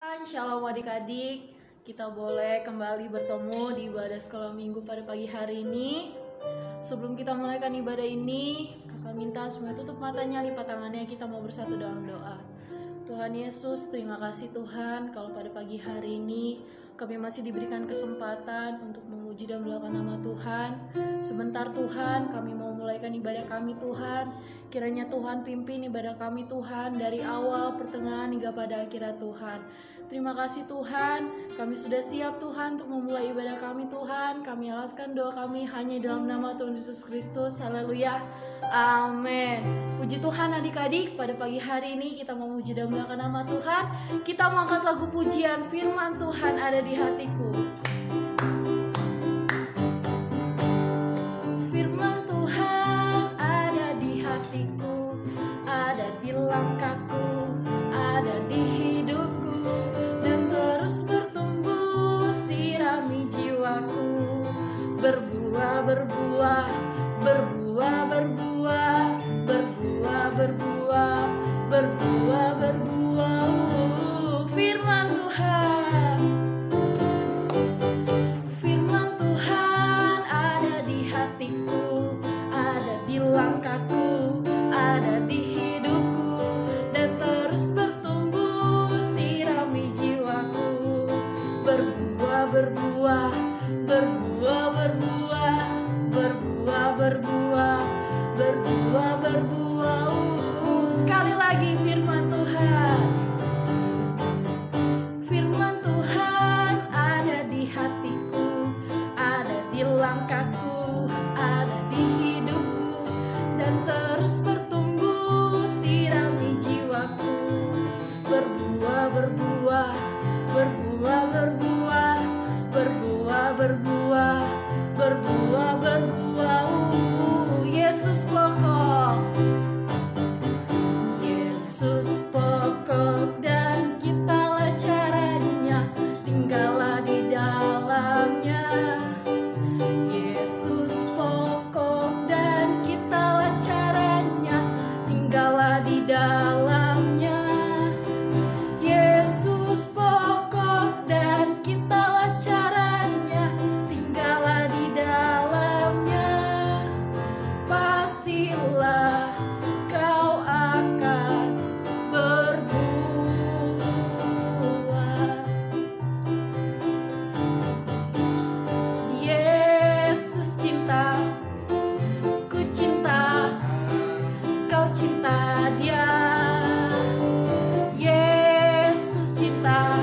Shalom adik-adik, kita boleh kembali bertemu di ibadah sekolah minggu pada pagi hari ini. Sebelum kita mulaikan ibadah ini, kakak minta semua tutup matanya, lipat tangannya, kita mau bersatu dalam doa. Tuhan Yesus, terima kasih Tuhan kalau pada pagi hari ini kami masih diberikan kesempatan untuk memuji dan melakukan nama Tuhan. Sebentar Tuhan, kami mau mulaikan ibadah kami Tuhan. Kiranya Tuhan pimpin ibadah kami Tuhan dari awal, pertengahan hingga pada akhirnya Tuhan. Terima kasih Tuhan, kami sudah siap Tuhan untuk memulai ibadah kami Tuhan. Kami alaskan doa kami hanya dalam nama Tuhan Yesus Kristus. Haleluya, amin. Puji Tuhan adik-adik, pada pagi hari ini kita memuji dan melakukan nama Tuhan. Kita mengangkat lagu pujian Firman Tuhan ada di hatiku. Firman Tuhan ada di hatiku, ada di langkahku, ada di hidupku, dan terus bertumbuh sirami jiwaku. Berbuah, berbuah, berbuah, berbuah, berbuah, berbuah, berbuah, berbuah. Firman Tuhan, Firman Tuhan ada di hatiku, ada di langkahku, ada di hidupku, dan terus bertumbuh sirami jiwaku. Berbuah, berbuah, berbuah, berbuah, berbuah, berbuah, berbuah, berbuah. Sekali lagi firman Tuhan, firman Tuhan ada di hatiku, ada di langkahku, ada di hidupku, dan terus bertumbuh sirami jiwaku. Berbuah, berbuah, berbuah, berbuah, berbuah, berbuah, berbuah, berbuah. Yesus pokok, Yesus pokok, dan kitalah caranya, tinggallah di dalamnya. Yesus pokok dan kitalah caranya, tinggallah di dalamnya. Yesus pokok dan kitalah caranya, tinggallah di dalamnya. Pastilah kau akan berbuah. Yesus cinta, ku cinta, kau cinta Dia. Yesus cinta,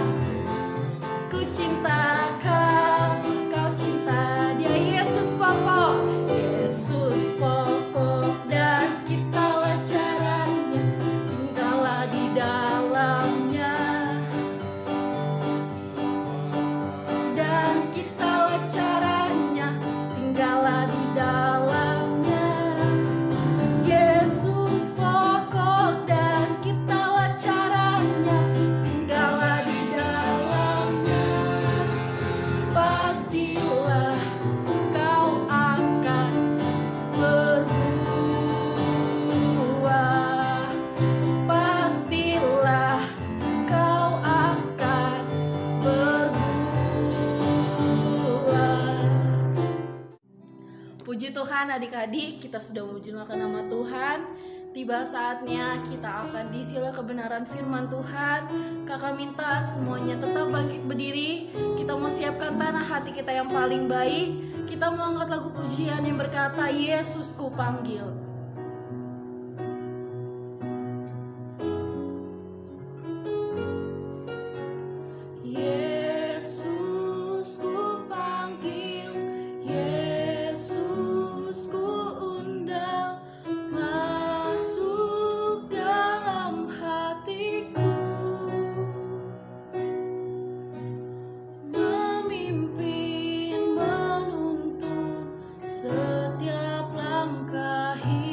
ku cinta kau, kau cinta Dia. Yesus pokok, Yesus pokok, dan kitalah caranya, tinggallah di dalamnya. Dan kitalah caranya, tinggallah di dalamnya. Yesus pokok dan kitalah caranya, tinggallah di dalamnya. Pastilah kau akan berbuah. Pastilah kau akan berbuah. Puji Tuhan adik-adik, kita sudah memujikan nama Tuhan. Tiba saatnya kita akan diisi oleh kebenaran firman Tuhan. Kakak minta semuanya tetap bangkit berdiri. Kita mau siapkan tanah hati kita yang paling baik. Kita mau angkat lagu pujian yang berkata, Yesus ku panggil. Yesus ku panggil, Yesus ku undang, masuk dalam hatiku, memimpin, menuntun setiap langkah hidup.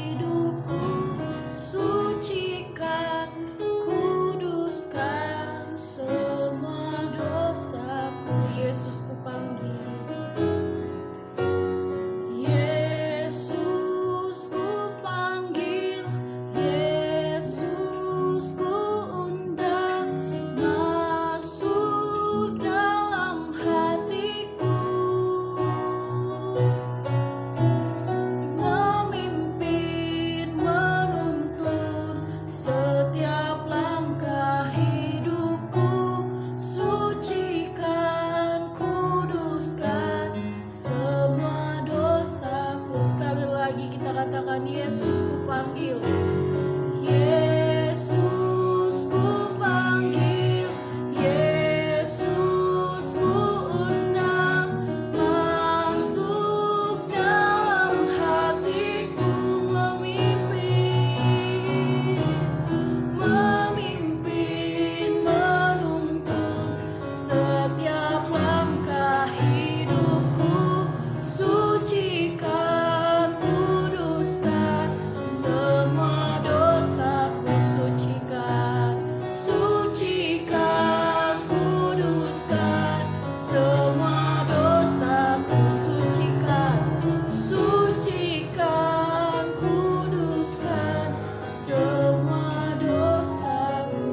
semua dosaku.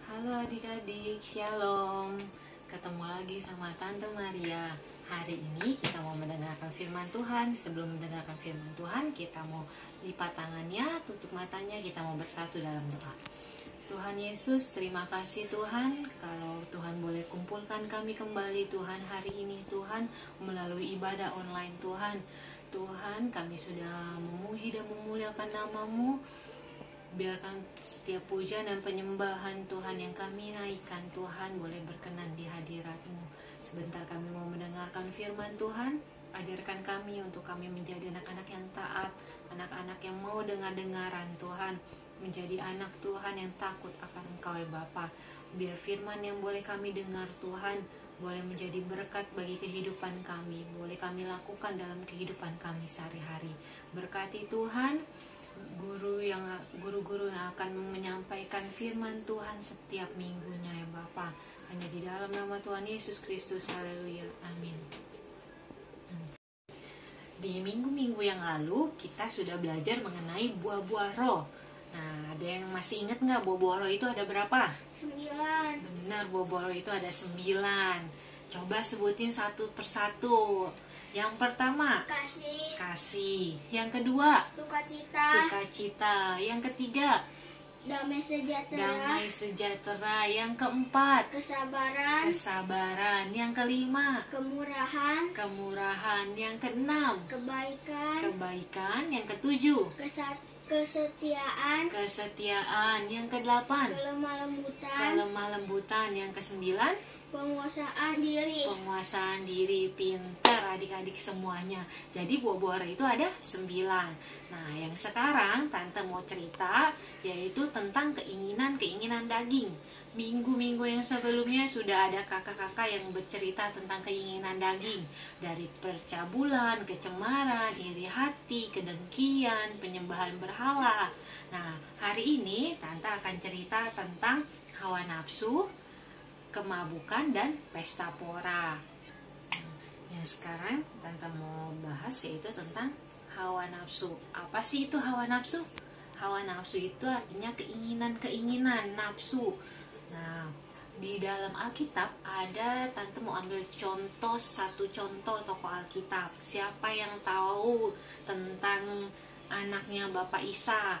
Halo adik-adik, shalom. Ketemu lagi sama Tante Maria. Hari ini kita mau mendengarkan firman Tuhan. Sebelum mendengarkan firman Tuhan, kita mau lipat tangannya, tutup matanya, kita mau bersatu dalam doa. Tuhan Yesus, terima kasih Tuhan, kalau Tuhan boleh kumpulkan kami kembali Tuhan hari ini Tuhan, melalui ibadah online Tuhan. Tuhan, kami sudah memuji dan memuliakan nama-Mu. Biarkan setiap puja dan penyembahan Tuhan yang kami naikkan Tuhan boleh berkenan di hadirat-Mu. Sebentar kami mau mendengarkan firman Tuhan. Ajarkan kami untuk kami menjadi anak-anak yang taat, anak-anak yang mau dengar-dengaran Tuhan, menjadi anak Tuhan yang takut akan Engkau ya Bapa. Biar firman yang boleh kami dengar Tuhan boleh menjadi berkat bagi kehidupan kami, boleh kami lakukan dalam kehidupan kami sehari-hari. Berkati Tuhan guru-guru yang akan menyampaikan firman Tuhan setiap minggunya ya Bapa. Hanya di dalam nama Tuhan Yesus Kristus, haleluya, amin. Di minggu-minggu yang lalu kita sudah belajar mengenai buah-buah roh. Nah, ada yang masih ingat nggak buah-buah roh itu ada berapa? 9. Benar, buah-buah roh itu ada 9. Coba sebutin satu persatu. Yang pertama, kasih. Yang kedua, sukacita. Yang ketiga, damai sejahtera. Yang keempat, kesabaran. Yang kelima, kemurahan. Yang keenam, kebaikan. Yang ketujuh, kesetiaan. Yang kedelapan, kelemah lembutan. Yang kesembilan, penguasaan diri. Pintar adik-adik semuanya. Jadi buah-buah roh itu ada 9. Nah, yang sekarang Tante mau cerita yaitu tentang keinginan daging. Minggu-minggu yang sebelumnya sudah ada kakak-kakak yang bercerita tentang keinginan daging. Dari percabulan, kecemaran, iri hati, kedengkian, penyembahan berhala. Nah, hari ini Tante akan cerita tentang hawa nafsu, kemabukan, dan pesta pora. Yang sekarang Tante mau bahas yaitu tentang hawa nafsu. Apa sih itu hawa nafsu? Hawa nafsu itu artinya keinginan nafsu. Nah, di dalam Alkitab ada, Tante mau ambil satu contoh tokoh Alkitab. Siapa yang tahu tentang anaknya Bapak Ishak?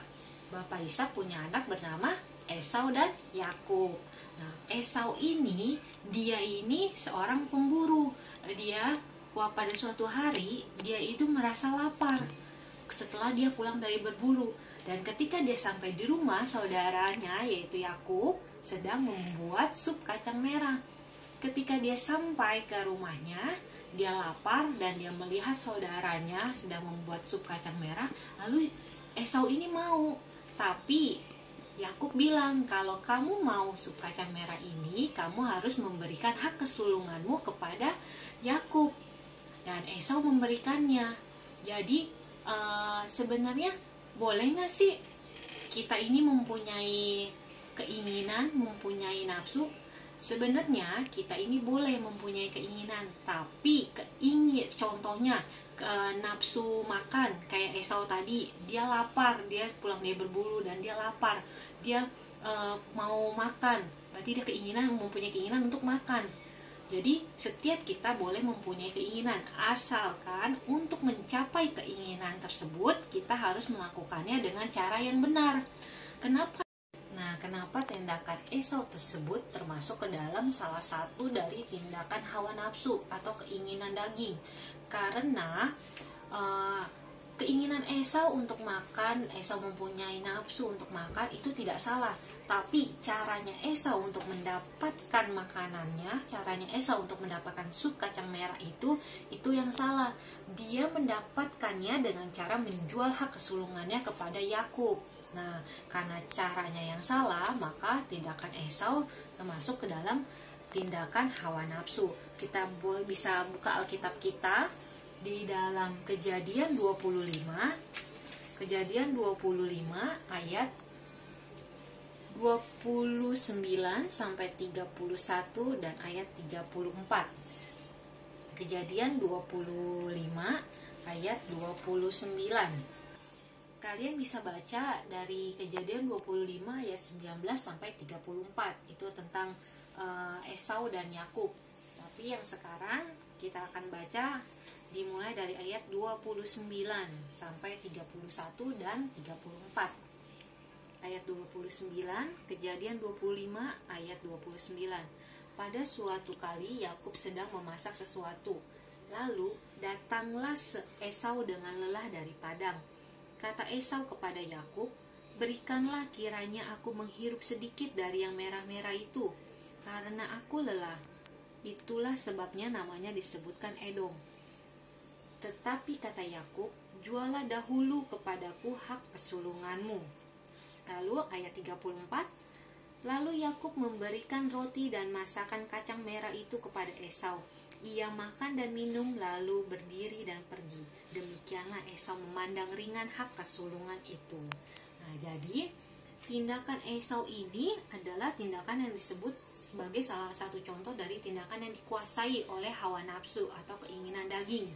Bapak Ishak punya anak bernama Esau dan Yakub. Nah, Esau ini, dia ini seorang pemburu. Pada suatu hari, dia itu merasa lapar setelah dia pulang dari berburu. Dan ketika dia sampai di rumah, saudaranya yaitu Yakub sedang membuat sup kacang merah. Ketika dia sampai ke rumahnya, dia lapar dan dia melihat saudaranya sedang membuat sup kacang merah. Lalu Esau ini mau, tapi Yakub bilang, kalau kamu mau sup kacang merah ini, kamu harus memberikan hak kesulunganmu kepada Yakub. Dan Esau memberikannya. Jadi sebenarnya boleh nggak sih kita ini mempunyai keinginan, mempunyai nafsu? Sebenarnya kita ini boleh mempunyai keinginan, tapi contohnya nafsu makan kayak Esau tadi, dia lapar, dia pulang dari berburu dan dia lapar, dia mau makan, berarti dia mempunyai keinginan untuk makan. Jadi setiap kita boleh mempunyai keinginan, asalkan untuk mencapai keinginan tersebut kita harus melakukannya dengan cara yang benar. Kenapa? Nah, kenapa tindakan Esau tersebut termasuk ke dalam salah satu dari tindakan hawa nafsu atau keinginan daging? Karena keinginan Esau untuk makan, Esau mempunyai nafsu untuk makan itu tidak salah. Tapi caranya Esau untuk mendapatkan makanannya, caranya Esau untuk mendapatkan sup kacang merah itu yang salah. Dia mendapatkannya dengan cara menjual hak kesulungannya kepada Yakub. Nah, karena caranya yang salah, maka tindakan Esau termasuk ke dalam tindakan hawa nafsu. Kita bisa buka Alkitab kita di dalam Kejadian 25 ayat 29 sampai 31 dan ayat 34. Kejadian 25 ayat 29. Kalian bisa baca dari Kejadian 25 ayat 19 sampai 34. Itu tentang Esau dan Yakub. Tapi yang sekarang kita akan baca dimulai dari ayat 29 sampai 31 dan 34. Ayat 29, Kejadian 25 ayat 29. Pada suatu kali Yakub sedang memasak sesuatu. Lalu datanglah Esau dengan lelah dari padang. Kata Esau kepada Yakub, "Berikanlah kiranya aku menghirup sedikit dari yang merah-merah itu, karena aku lelah." Itulah sebabnya namanya disebutkan Edom. Tetapi kata Yakub, "Jualah dahulu kepadaku hak kesulunganmu." Lalu ayat 34, lalu Yakub memberikan roti dan masakan kacang merah itu kepada Esau. Ia makan dan minum lalu berdiri dan pergi. Demikianlah Esau memandang ringan hak kesulungan itu. Nah, jadi tindakan Esau ini adalah tindakan yang disebut sebagai salah satu contoh dari tindakan yang dikuasai oleh hawa nafsu atau keinginan daging.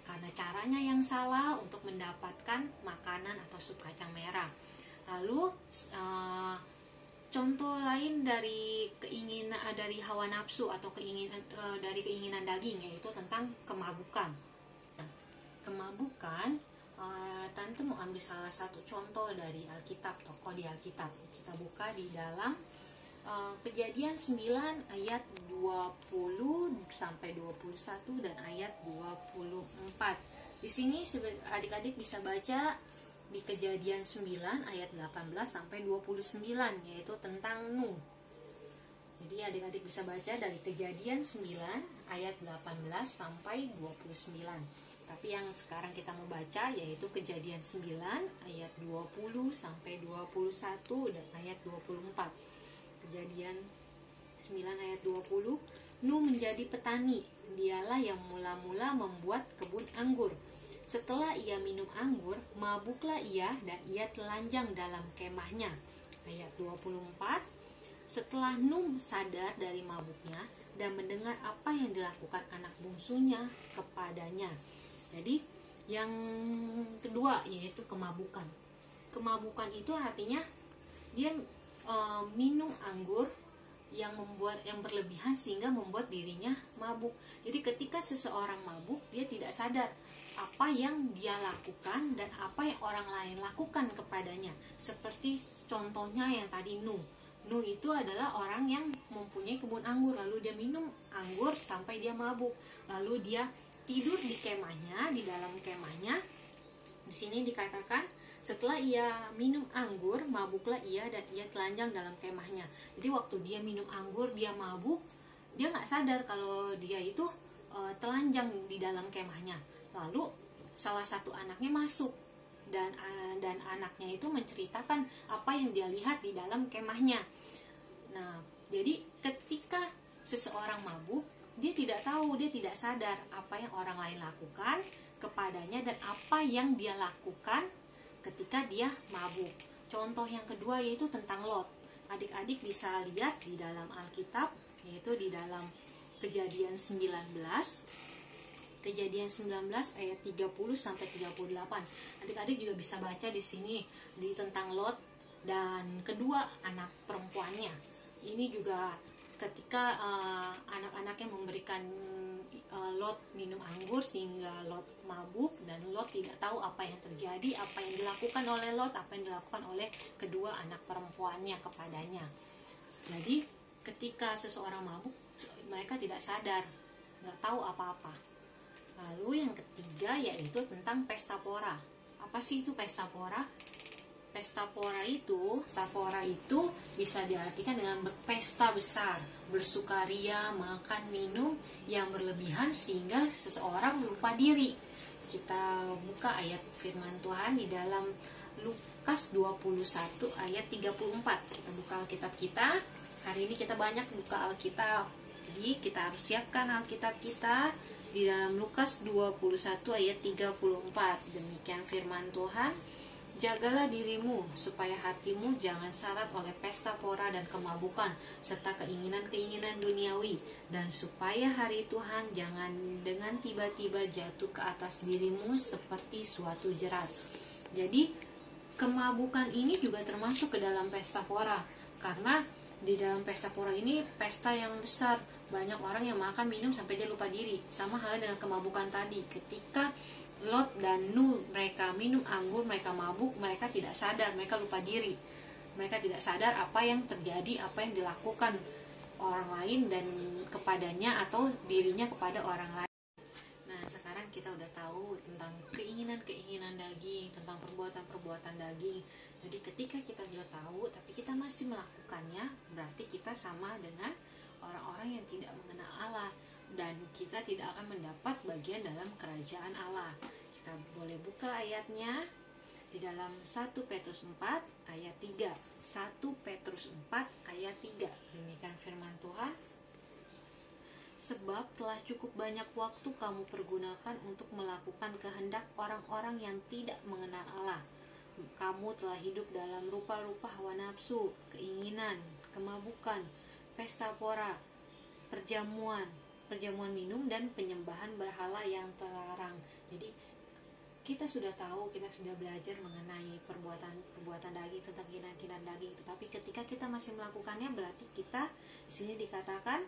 Karena caranya yang salah untuk mendapatkan makanan atau sup kacang merah. Lalu contoh lain dari keinginan dari hawa nafsu atau dari keinginan daging, yaitu tentang kemabukan. Kemabukan, Tante mau ambil salah satu contoh dari Alkitab, tokoh di Alkitab. Kita buka di dalam Kejadian 9 ayat 20 sampai 21 dan ayat 24. Di sini adik-adik bisa baca di Kejadian 9 ayat 18 sampai 29, yaitu tentang Nuh. Jadi adik-adik bisa baca dari Kejadian 9 ayat 18 sampai 29. Tapi yang sekarang kita mau baca yaitu Kejadian 9 ayat 20 sampai 21 dan ayat 24. Kejadian 9 ayat 20, Nuh menjadi petani. Dialah yang mula-mula membuat kebun anggur. Setelah ia minum anggur, mabuklah ia dan ia telanjang dalam kemahnya. Ayat 24, setelah Nuh sadar dari mabuknya dan mendengar apa yang dilakukan anak bungsunya kepadanya. Jadi yang kedua yaitu kemabukan. Kemabukan itu artinya dia minum anggur yang berlebihan sehingga membuat dirinya mabuk. Jadi ketika seseorang mabuk, dia tidak sadar apa yang dia lakukan dan apa yang orang lain lakukan kepadanya. Seperti contohnya yang tadi Nuh. Nuh itu adalah orang yang mempunyai kebun anggur, lalu dia minum anggur sampai dia mabuk. Lalu dia tidur di kemahnya, di dalam kemahnya. Di sini dikatakan setelah ia minum anggur, mabuklah ia dan ia telanjang dalam kemahnya. Jadi waktu dia minum anggur, dia mabuk, dia nggak sadar kalau dia itu telanjang di dalam kemahnya. Lalu salah satu anaknya masuk dan anaknya itu menceritakan apa yang dia lihat di dalam kemahnya. Nah, jadi ketika seseorang mabuk, dia tidak tahu, dia tidak sadar apa yang orang lain lakukan kepadanya dan apa yang dia lakukan ketika dia mabuk. Contoh yang kedua yaitu tentang Lot. Adik-adik bisa lihat di dalam Alkitab, yaitu di dalam Kejadian 19. Kejadian 19 ayat 30 sampai 38. Adik-adik juga bisa baca di sini di tentang Lot dan kedua anak perempuannya. Ini juga ketika anak-anaknya memberikan Lot minum anggur sehingga Lot mabuk dan Lot tidak tahu apa yang terjadi, apa yang dilakukan oleh Lot, apa yang dilakukan oleh kedua anak perempuannya kepadanya. Jadi ketika seseorang mabuk, mereka tidak sadar, nggak tahu apa-apa. Lalu yang ketiga yaitu tentang pesta pora. Apa sih itu pesta pora? Pesta pora itu bisa diartikan dengan berpesta besar, bersukaria, makan, minum yang berlebihan sehingga seseorang lupa diri. Kita buka ayat firman Tuhan di dalam Lukas 21 ayat 34. Kita buka Alkitab kita. Hari ini kita banyak buka Alkitab. Jadi kita harus siapkan Alkitab kita di dalam Lukas 21 ayat 34. Demikian firman Tuhan. Jagalah dirimu supaya hatimu jangan syarat oleh pesta pora dan kemabukan serta keinginan-keinginan duniawi, dan supaya hari Tuhan jangan dengan tiba-tiba jatuh ke atas dirimu seperti suatu jerat. Jadi kemabukan ini juga termasuk ke dalam pesta pora, karena di dalam pesta pora ini pesta yang besar, banyak orang yang makan minum sampai dia lupa diri. Sama halnya dengan kemabukan tadi, ketika Lot dan Nuh mereka minum anggur, mereka mabuk, mereka tidak sadar, mereka lupa diri. Mereka tidak sadar apa yang terjadi, apa yang dilakukan orang lain dan kepadanya atau dirinya kepada orang lain. Nah, sekarang kita udah tahu tentang keinginan-keinginan daging, tentang perbuatan-perbuatan daging. Jadi ketika kita sudah tahu tapi kita masih melakukannya, berarti kita sama dengan orang-orang yang tidak mengenal Allah, dan kita tidak akan mendapat bagian dalam kerajaan Allah. Kita boleh buka ayatnya di dalam 1 Petrus 4 ayat 3. 1 Petrus 4 ayat 3. Demikian firman Tuhan. Sebab telah cukup banyak waktu kamu pergunakan untuk melakukan kehendak orang-orang yang tidak mengenal Allah. Kamu telah hidup dalam rupa-rupa hawa nafsu, keinginan, kemabukan, pesta pora, perjamuan minum, dan penyembahan berhala yang terlarang. Jadi kita sudah tahu, kita sudah belajar mengenai perbuatan daging, tentang keinginan daging. Tetapi ketika kita masih melakukannya, berarti kita di sini dikatakan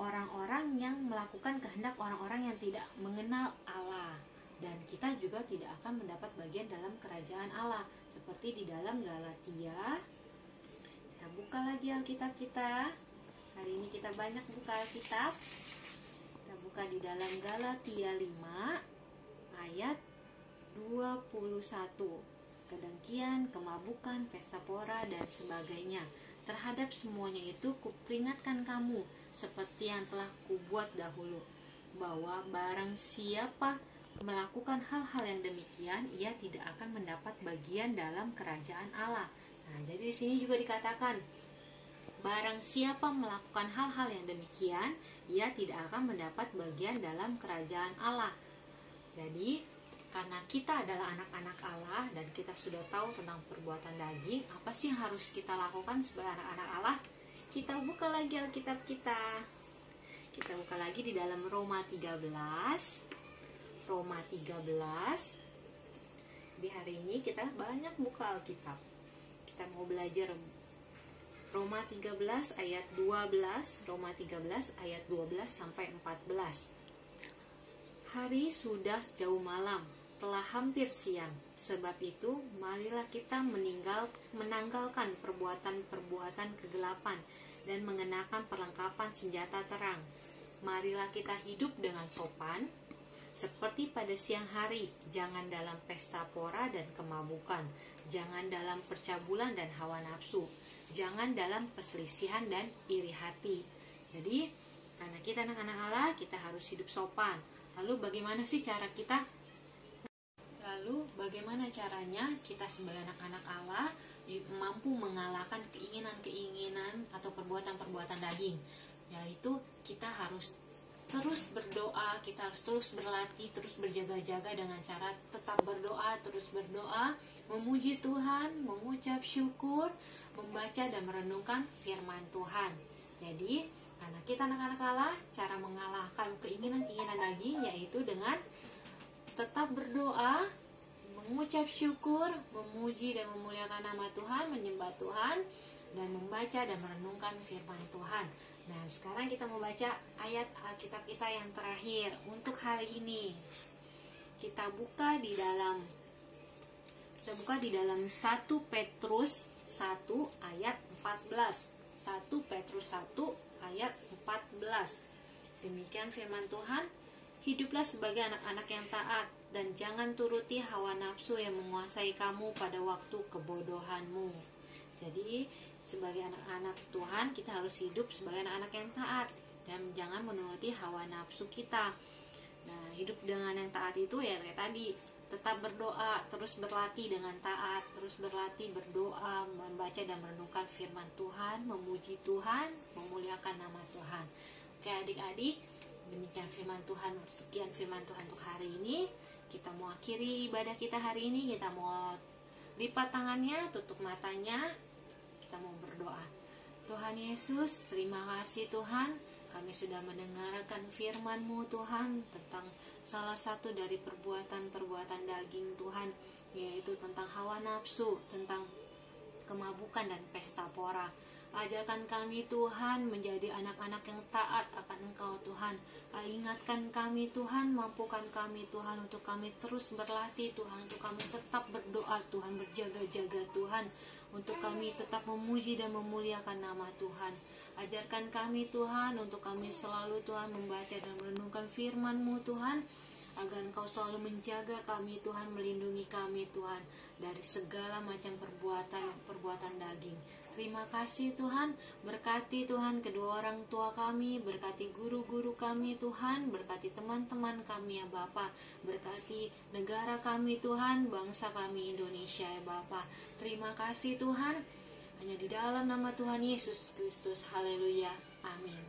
orang-orang yang melakukan kehendak orang-orang yang tidak mengenal Allah, dan kita juga tidak akan mendapat bagian dalam kerajaan Allah. Seperti di dalam Galatia, kita buka lagi Alkitab kita. Hari ini kita banyak buka Alkitab. Kita buka di dalam Galatia 5 ayat 21. Kedengkian, kemabukan, pesta pora, dan sebagainya. Terhadap semuanya itu kuperingatkan kamu, seperti yang telah kubuat dahulu, bahwa barang siapa melakukan hal-hal yang demikian, ia tidak akan mendapat bagian dalam kerajaan Allah. Nah, jadi di sini juga dikatakan, barang siapa melakukan hal-hal yang demikian, ia tidak akan mendapat bagian dalam kerajaan Allah. Jadi, karena kita adalah anak-anak Allah dan kita sudah tahu tentang perbuatan daging, apa sih yang harus kita lakukan sebagai anak-anak Allah? Kita buka lagi Alkitab kita. Kita buka lagi di dalam Roma 13. Roma 13. Di hari ini kita banyak buka Alkitab. Kita mau belajar Roma 13 ayat 12, Roma 13 ayat 12 sampai 14. Hari sudah jauh malam, telah hampir siang. Sebab itu, marilah kita menanggalkan perbuatan-perbuatan kegelapan dan mengenakan perlengkapan senjata terang. Marilah kita hidup dengan sopan, seperti pada siang hari, jangan dalam pesta pora dan kemabukan, jangan dalam percabulan dan hawa nafsu, jangan dalam perselisihan dan iri hati. Jadi, karena kita anak-anak Allah, kita harus hidup sopan. Lalu bagaimana sih cara kita? Lalu bagaimana caranya kita sebagai anak-anak Allah mampu mengalahkan keinginan-keinginan atau perbuatan-perbuatan daging? Yaitu kita harus terus berdoa, kita harus terus berlatih, terus berjaga-jaga dengan cara tetap berdoa, terus berdoa, memuji Tuhan, mengucap syukur, membaca dan merenungkan firman Tuhan. Jadi, karena kita anak-anak Allah, cara mengalahkan keinginan-keinginan daging yaitu dengan tetap berdoa, mengucap syukur, memuji dan memuliakan nama Tuhan, menyembah Tuhan, dan membaca dan merenungkan firman Tuhan. Nah, sekarang kita mau baca ayat Alkitab kita yang terakhir untuk hari ini. Kita buka di dalam 1 Petrus 1 ayat 14. 1 Petrus 1 ayat 14. Demikian firman Tuhan, hiduplah sebagai anak-anak yang taat dan jangan turuti hawa nafsu yang menguasai kamu pada waktu kebodohanmu. Jadi, sebagai anak-anak Tuhan, kita harus hidup sebagai anak-anak yang taat dan jangan menuruti hawa nafsu kita. Nah, hidup dengan yang taat itu ya kayak tadi, tetap berdoa, terus berlatih dengan taat, terus berlatih berdoa, membaca dan merenungkan firman Tuhan, memuji Tuhan, memuliakan nama Tuhan. Oke adik-adik, demikian firman Tuhan, sekian firman Tuhan untuk hari ini. kita mau akhiri ibadah kita hari ini. Kita mau lipat tangannya, tutup matanya, kita mau berdoa. Tuhan Yesus, terima kasih Tuhan, kami sudah mendengarkan firman-Mu Tuhan tentang salah satu dari perbuatan-perbuatan daging Tuhan, yaitu tentang hawa nafsu, tentang kemabukan dan pesta pora. Ajarkan kami Tuhan menjadi anak-anak yang taat akan Engkau Tuhan. Ingatkan kami Tuhan, mampukan kami Tuhan untuk kami terus berlatih Tuhan, untuk kami tetap berdoa Tuhan, berjaga-jaga Tuhan, untuk kami tetap memuji dan memuliakan nama Tuhan. Ajarkan kami Tuhan untuk kami selalu Tuhan membaca dan merenungkan firman-Mu Tuhan, agar Engkau selalu menjaga kami Tuhan, melindungi kami Tuhan dari segala macam perbuatan daging. Terima kasih Tuhan, berkati Tuhan kedua orang tua kami, berkati guru-guru kami Tuhan, berkati teman-teman kami ya Bapa, berkati negara kami Tuhan, bangsa kami Indonesia ya Bapa. Terima kasih Tuhan, hanya di dalam nama Tuhan Yesus Kristus, haleluya, amin.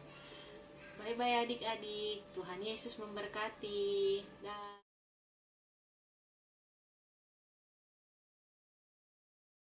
Bye-bye adik-adik, Tuhan Yesus memberkati. Dah.